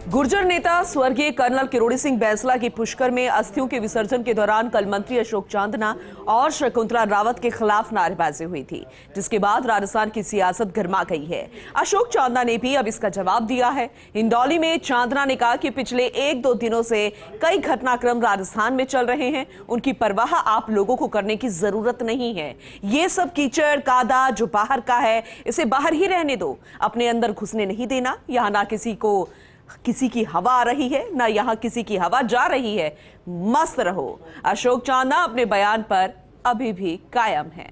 गुर्जर नेता स्वर्गीय कर्नल किरोड़ी सिंह बैंसला की पुष्कर में अस्थियों के विसर्जन के दौरान कल मंत्री अशोक चांदना और शकुंतला रावत के खिलाफ नारेबाजी हुई थी, जिसके बाद राजस्थान की सियासत गर्मा गई है। अशोक चांदना ने भी अब इसका जवाब दिया है। हिंडौली में चांदना ने कहा कि पिछले 1-2 दिनों से कई घटनाक्रम राजस्थान में चल रहे हैं, उनकी परवाह आप लोगों को करने की जरूरत नहीं है। ये सब कीचड़ कादा जो बाहर का है, इसे बाहर ही रहने दो, अपने अंदर घुसने नहीं देना। यहाँ ना किसी की हवा आ रही है, ना यहां किसी की हवा जा रही है। मस्त रहो। अशोक चांदना अपने बयान पर अभी भी कायम है।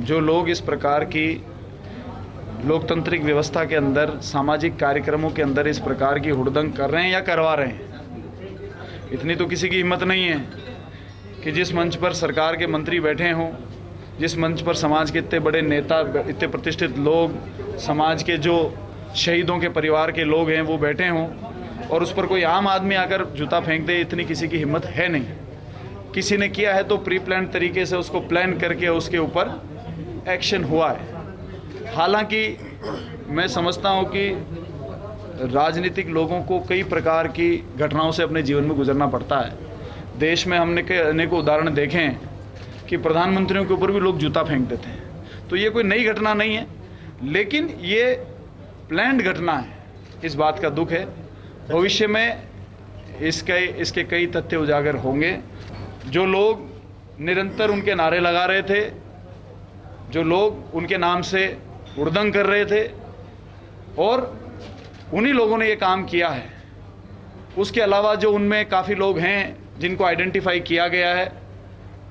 जो लोग इस प्रकार की लोकतांत्रिक व्यवस्था के अंदर, सामाजिक कार्यक्रमों के अंदर इस प्रकार की हुड़दंग कर रहे हैं या करवा रहे हैं, इतनी तो किसी की हिम्मत नहीं है कि जिस मंच पर सरकार के मंत्री बैठे हों, जिस मंच पर समाज के इतने बड़े नेता, इतने प्रतिष्ठित लोग, समाज के जो शहीदों के परिवार के लोग हैं वो बैठे हों और उस पर कोई आम आदमी आकर जूता फेंक दे, इतनी किसी की हिम्मत है नहीं। किसी ने किया है तो प्री प्लान तरीके से उसको प्लान करके उसके ऊपर एक्शन हुआ है। हालांकि मैं समझता हूं कि राजनीतिक लोगों को कई प्रकार की घटनाओं से अपने जीवन में गुजरना पड़ता है। देश में हमने अनेकों उदाहरण देखे हैं कि प्रधानमंत्रियों के ऊपर भी लोग जूता फेंक देते हैं। तो ये कोई नई घटना नहीं है, लेकिन ये प्लान्ड घटना है। इस बात का दुख है। भविष्य में इसके कई तथ्य उजागर होंगे। जो लोग निरंतर उनके नारे लगा रहे थे, जो लोग उनके नाम से हुड़दंग कर रहे थे और उन्हीं लोगों ने ये काम किया है। उसके अलावा जो उनमें काफ़ी लोग हैं जिनको आइडेंटिफाई किया गया है,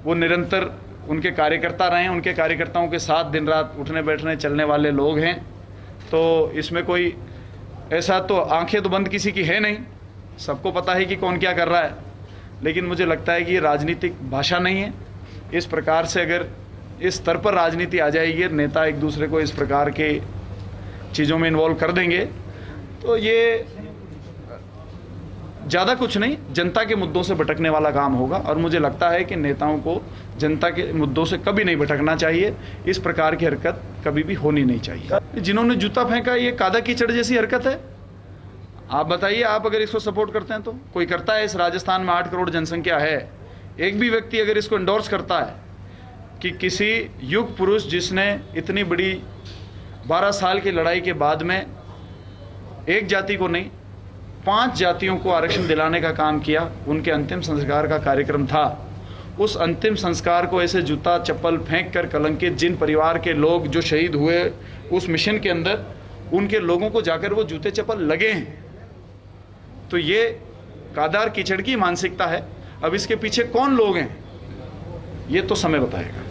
वो निरंतर उनके कार्यकर्ता रहे हैं, उनके कार्यकर्ताओं के साथ दिन रात उठने बैठने चलने वाले लोग हैं। तो इसमें कोई ऐसा तो आंखें तो बंद किसी की है नहीं, सबको पता है कि कौन क्या कर रहा है। लेकिन मुझे लगता है कि ये राजनीतिक भाषा नहीं है। इस प्रकार से अगर इस स्तर पर राजनीति आ जाएगी, नेता एक दूसरे को इस प्रकार के चीज़ों में इन्वॉल्व कर देंगे, तो ये ज़्यादा कुछ नहीं, जनता के मुद्दों से भटकने वाला काम होगा। और मुझे लगता है कि नेताओं को जनता के मुद्दों से कभी नहीं भटकना चाहिए। इस प्रकार की हरकत कभी भी होनी नहीं चाहिए। जिन्होंने जूता फेंका, ये कादा कीचड़ जैसी हरकत है। आप बताइए, आप अगर इसको सपोर्ट करते हैं तो कोई करता है? इस राजस्थान में 8 करोड़ जनसंख्या है, एक भी व्यक्ति अगर इसको एंडोर्स करता है कि किसी युग पुरुष जिसने इतनी बड़ी 12 साल की लड़ाई के बाद में एक जाति को नहीं 5 जातियों को आरक्षण दिलाने का काम किया, उनके अंतिम संस्कार का कार्यक्रम था, उस अंतिम संस्कार को ऐसे जूता चप्पल फेंक कर कलंकित जिन परिवार के लोग जो शहीद हुए उस मिशन के अंदर, उनके लोगों को जाकर वो जूते चप्पल लगे हैं। तो ये कादार कीचड़ की मानसिकता है। अब इसके पीछे कौन लोग हैं, ये तो समय बताएगा।